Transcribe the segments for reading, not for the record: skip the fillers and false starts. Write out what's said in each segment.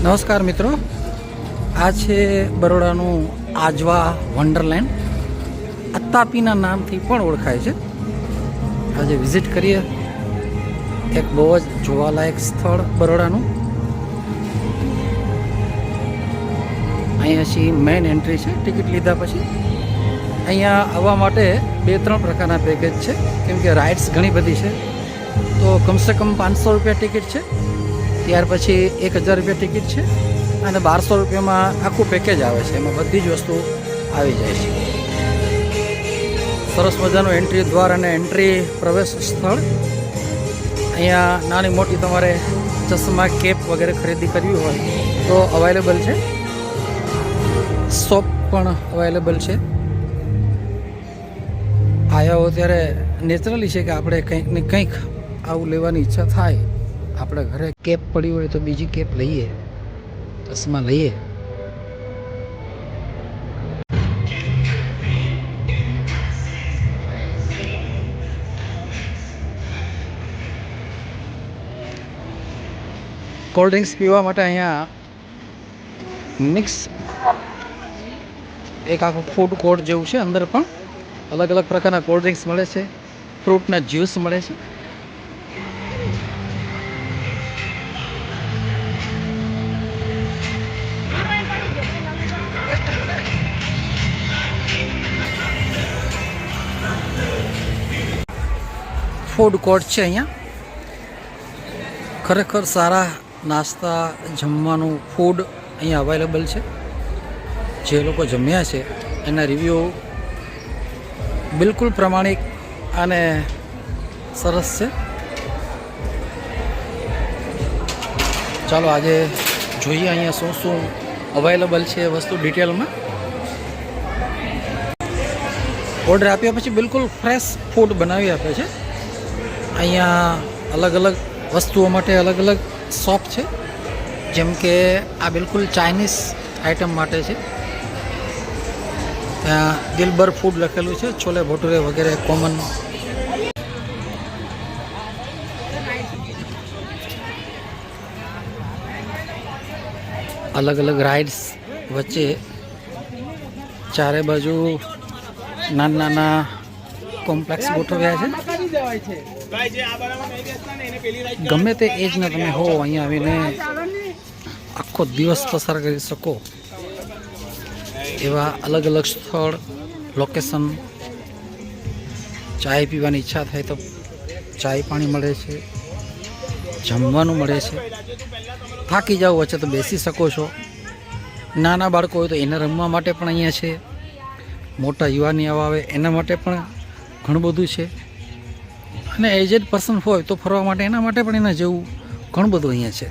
નમસ્કાર મિત્રો, આ છે બરોડાનું આજવા વન્ડરલેન્ડ, અતાપીના નામથી પણ ઓળખાય છે. આજે વિઝિટ કરીએ. એક બહુ જ જોવાલાયક સ્થળ બરોડાનું. અહીંયાથી મેઇન એન્ટ્રી છે. ટિકિટ લીધા પછી અહીંયા આવવા માટે 2-3 પ્રકારના પેકેજ છે, કેમ કે રાઇડ્સ ઘણી બધી છે. તો કમસે કમ 500 રૂપિયા ટિકિટ છે, ત્યાર પછી 1000 રૂપિયા ટિકિટ છે, અને 1200 રૂપિયામાં આખું પેકેજ આવે છે. એમાં બધી જ વસ્તુ આવી જાય છે. સરસ મજાનું એન્ટ્રી દ્વાર અને એન્ટ્રી પ્રવેશ સ્થળ. અહીંયા નાની મોટી તમારે ચશ્મા, કેપ વગેરે ખરીદી કરવી હોય તો અવેલેબલ છે. શોપ પણ અવેલેબલ છે. આવ્યા હો ત્યારે નેચરલી છે કે આપણે કંઈક ને કંઈક આવું લેવાની ઈચ્છા થાય. આપણે ઘરે કેપ પડી હોય તો બીજી કેપ લઈએ, ચશ્મા લઈએ. કોલ્ડ ડ્રિંક્સ પીવા માટે અહીંયા મિક્સ એક આખું ફૂડ કોર્ટ જેવું છે. અંદર પણ અલગ અલગ પ્રકારના કોલ્ડ ડ્રિંક્સ મળે છે, ફ્રૂટના જ્યુસ મળે છે. ફૂડ કોર્ટ છે અહીંયા. ખરેખર સારા નાસ્તા, જમવાનું ફૂડ અહીંયા અવેલેબલ છે. જે લોકો જમ્યા છે એના રિવ્યૂ બિલકુલ પ્રમાણિક અને સરસ છે. ચાલો આજે જોઈએ અહીંયા શું શું અવેલેબલ છે વસ્તુ ડિટેલમાં. ઓર્ડર આપ્યા પછી બિલકુલ ફ્રેશ ફૂડ બનાવી આપે છે. અહીંયા અલગ અલગ વસ્તુઓ માટે અલગ અલગ શોપ છે. જેમ કે આ બિલકુલ ચાઇનીઝ આઇટમ માટે છે. ત્યાં દિલબર ફૂડ લખેલું છે, છોલે ભટુરે વગેરે કોમન. અલગ અલગ રાઇડ્સ વચ્ચે ચારે બાજુ નાના નાના કોમ્પ્લેક્સ ગોઠવ્યા છે. ગમે તે એજના તમે હો, અહીંયા આવીને આખો દિવસ પસાર કરી શકો એવા અલગ અલગ સ્થળ, લોકેશન. ચાય પીવાની ઈચ્છા થાય તો ચાય પાણી મળે છે, જમવાનું મળે છે. થાકી જાઓ વચ્ચે તો બેસી શકો છો. નાના બાળકો હોય તો એને રમવા માટે પણ અહીંયા છે. મોટા યુવાની આવે એના માટે પણ ઘણું બધું છે. અને એજેડ પર્સન હોય તો ફરવા માટે એના માટે પણ એના જેવું ઘણું બધું અહીંયા છે.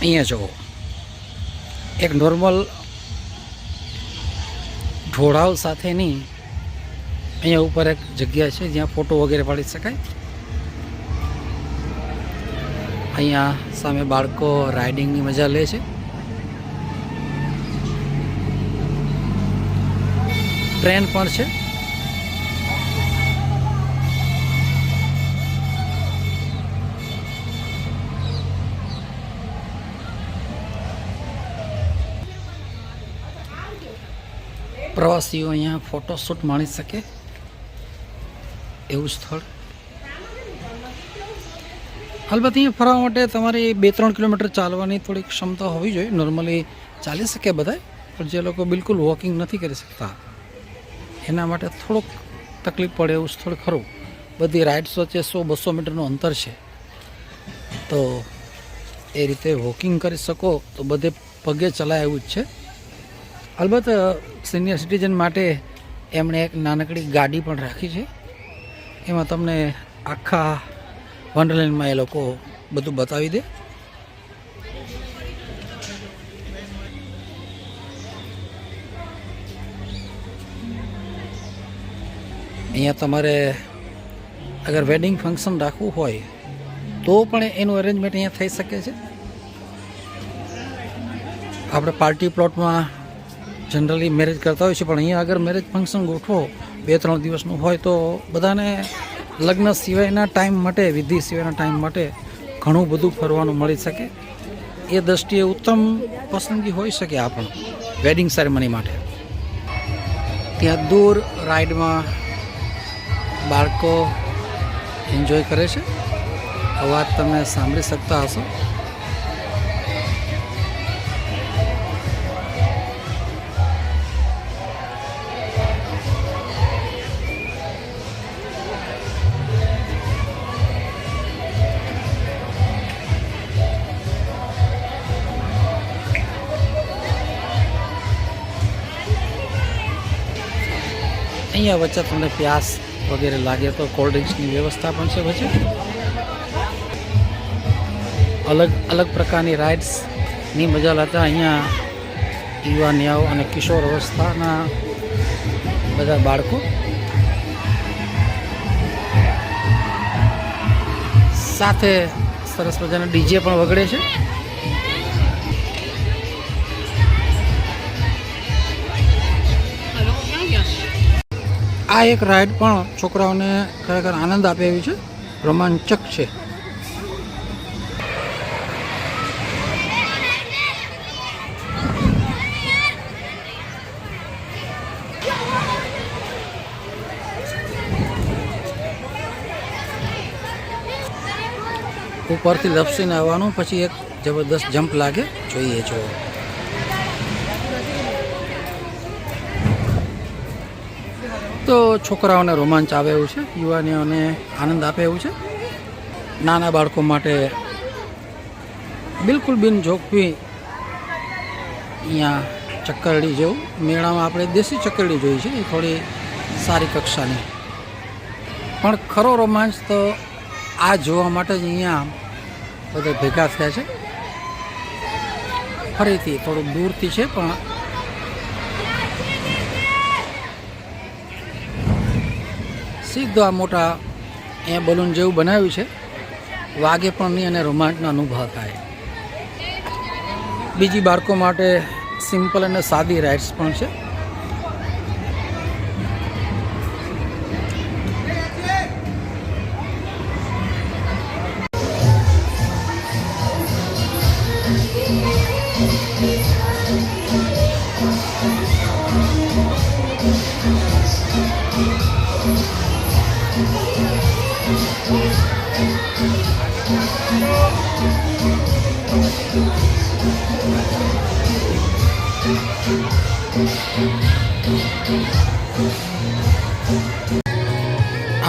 અહીંયા જુઓ, એક નોર્મલ ઢોળાવ સાથેની અહીંયા ઉપર એક જગ્યા છે જ્યાં ફોટો વગેરે પાડી શકાય. અહીંયા સામે બાળકો રાઇડિંગની મજા લે છે. ટ્રેન પણ છે. પ્રવાસીઓ અહીંયા ફોટોશૂટ માણી શકે એવું સ્થળ. અલબત્ત અહીંયા ફરવા માટે તમારે 2-3 કિલોમીટર ચાલવાની થોડીક ક્ષમતા હોવી જોઈએ. નોર્મલી ચાલી શકે બધા, પણ જે લોકો બિલકુલ વોકિંગ નથી કરી શકતા એના માટે થોડુંક તકલીફ પડે એવું સ્થળ ખરું. બધી રાઇડ્સ વચ્ચે 100-200 મીટરનું અંતર છે, તો એ રીતે વોકિંગ કરી શકો તો બધે પગે ચલાય એવું જ છે. અલબત્ત સિનિયર સિટીઝન માટે એમણે એક નાનકડી ગાડી પણ રાખી છે. એમાં તમને આખા વન્ડરલેન્ડમાં એ લોકો બધું બતાવી દે. અહીંયા તમારે અગર વેડિંગ ફંક્શન રાખવું હોય તો પણ એનું અરેન્જમેન્ટ અહીંયા થઈ શકે છે. આપણે પાર્ટી પ્લોટમાં જનરલી મેરેજ કરતા હોય છે, પણ અહીંયા અગર મેરેજ ફંક્શન ગોઠવો 2-3 દિવસનું હોય તો બધાને લગ્ન સિવાયના ટાઈમ માટે, વિધિ સિવાયના ટાઈમ માટે ઘણું બધું ફરવાનું મળી શકે. એ દ્રષ્ટિએ ઉત્તમ પસંદગી હોઈ શકે આ પણ વેડિંગ સેરેમની માટે. ત્યાં દૂર રાઈડમાં બાળકો એન્જોય કરે છે. અવાજ તમે સાંભળી શકતા હશો. અહીંયા વચ્ચે તમને પ્યાસ વગેરે લાગે તો કોલ્ડ ડ્રિંક્સની વ્યવસ્થા પણ છે. વચ્ચે અલગ અલગ પ્રકારની રાઇડ્સની મજા લેતા અહીંયા યુવાનિયાઓ અને કિશોર અવસ્થાના બધા બાળકો સાથે સરસ મજાના ડીજે પણ વગડે છે. આ એક રાઈડ પણ છોકરાઓને ખરેખર આનંદ આપે એવી છે, રોમાંચક છે. ઉપરથી લપસીને આવવાનું, પછી એક જબરદસ્ત જમ્પ લાગે. જોઈએ જો તો છોકરાઓને રોમાંચ આવે એવું છે, યુવાનીઓને આનંદ આપે એવું છે. નાના બાળકો માટે બિલકુલ બિનજોખમી અહીંયા ચક્કરડી જેવું. મેળામાં આપણે દેશી ચક્કરડી જોઈ છે, એ થોડી સારી કક્ષાની, પણ ખરો રોમાંચ તો આ જોવા માટે જ અહીંયા બધા ભેગા થયા છે. ફરીથી થોડુંક દૂરથી છે, પણ સીધું આ મોટા અહીંયા બલૂન જેવું બનાવ્યું છે, વાગે પણ નહીં અને રોમાંચનો અનુભવ થાય. બીજી બાળકો માટે સિમ્પલ અને સાદી રાઇડ્સ પણ છે.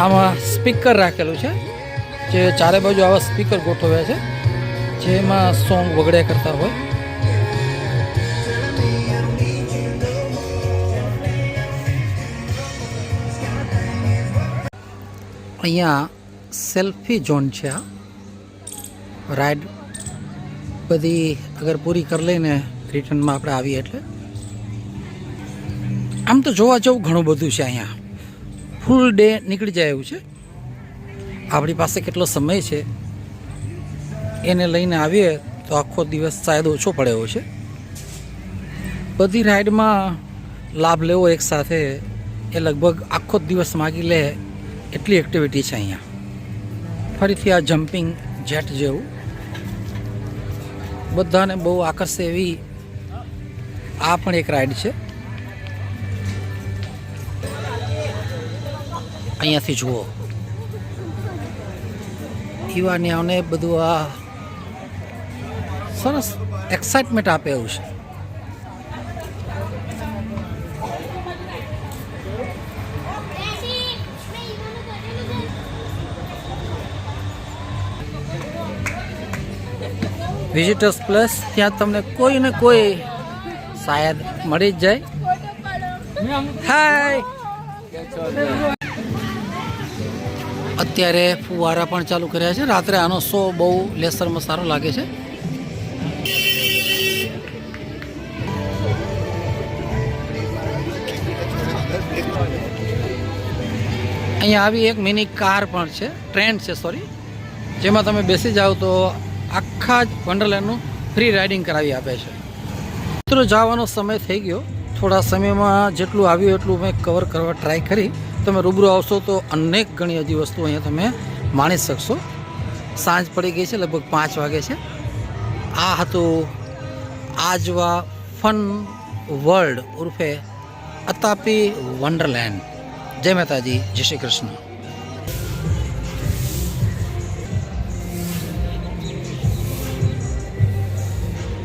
આમાં સ્પીકર રાખેલું છે, જે ચારે બાજુ આવા સ્પીકર ગોઠવ્યા છે, જેમાં સોંગ વગડ્યા કરતા હોય. અહીંયા સેલ્ફી ઝોન છે. આ રાઈડ બધી અગર પૂરી કરી લઈને રિટર્નમાં આપણે આવીએ એટલે આમ તો જોવા જેવું ઘણું બધું છે. અહીંયા ફૂલ ડે નીકળી જાય એવું છે. આપણી પાસે કેટલો સમય છે એને લઈને આવીએ તો આખો દિવસ શાયદ ઓછો પડે એવો છે. બધી રાઈડમાં લાભ લેવો એકસાથે એ લગભગ આખો દિવસ માગી લે એટલી એક્ટિવિટી છે અહીંયા. ફરીથી આ જમ્પિંગ જેટ જેવું બધાને બહુ આકર્ષે એવી આ પણ એક રાઈડ છે. અહીંયાથી જુઓ યુવાનીઓને બધું આ સરસ એક્સાઇટમેન્ટ આપે એવું છે. વિઝિટર્સ પ્લસ ત્યાં તમને કોઈ ને કોઈ શાયદ મળી જ જાય. હાય, અત્યારે ફુવારા પણ ચાલુ કર્યા છે. રાત્રે આનો શો બહુ લેસરમાં સારો લાગે છે. અહીંયા આવી એક મિની કાર પણ છે, ટ્રેન છે સોરી, જેમાં તમે બેસી જાઓ તો આખા જ વન્ડરલેન્ડનું ફ્રી રાઇડિંગ કરાવી આપે છે. મિત્રો જવાનો સમય થઈ ગયો. થોડા સમયમાં જેટલું આવ્યું એટલું મેં કવર કરવા ટ્રાય કરી. તમે રૂબરૂ આવશો તો અનેક ઘણી હજી વસ્તુ અહીંયા તમે માણી શકશો. સાંજ પડી ગઈ છે, લગભગ 5 વાગે છે. આ હતું આજવા ફન વર્લ્ડ ઉર્ફે અતાપી વન્ડરલેન્ડ. જય માતાજી, જય શ્રી કૃષ્ણ.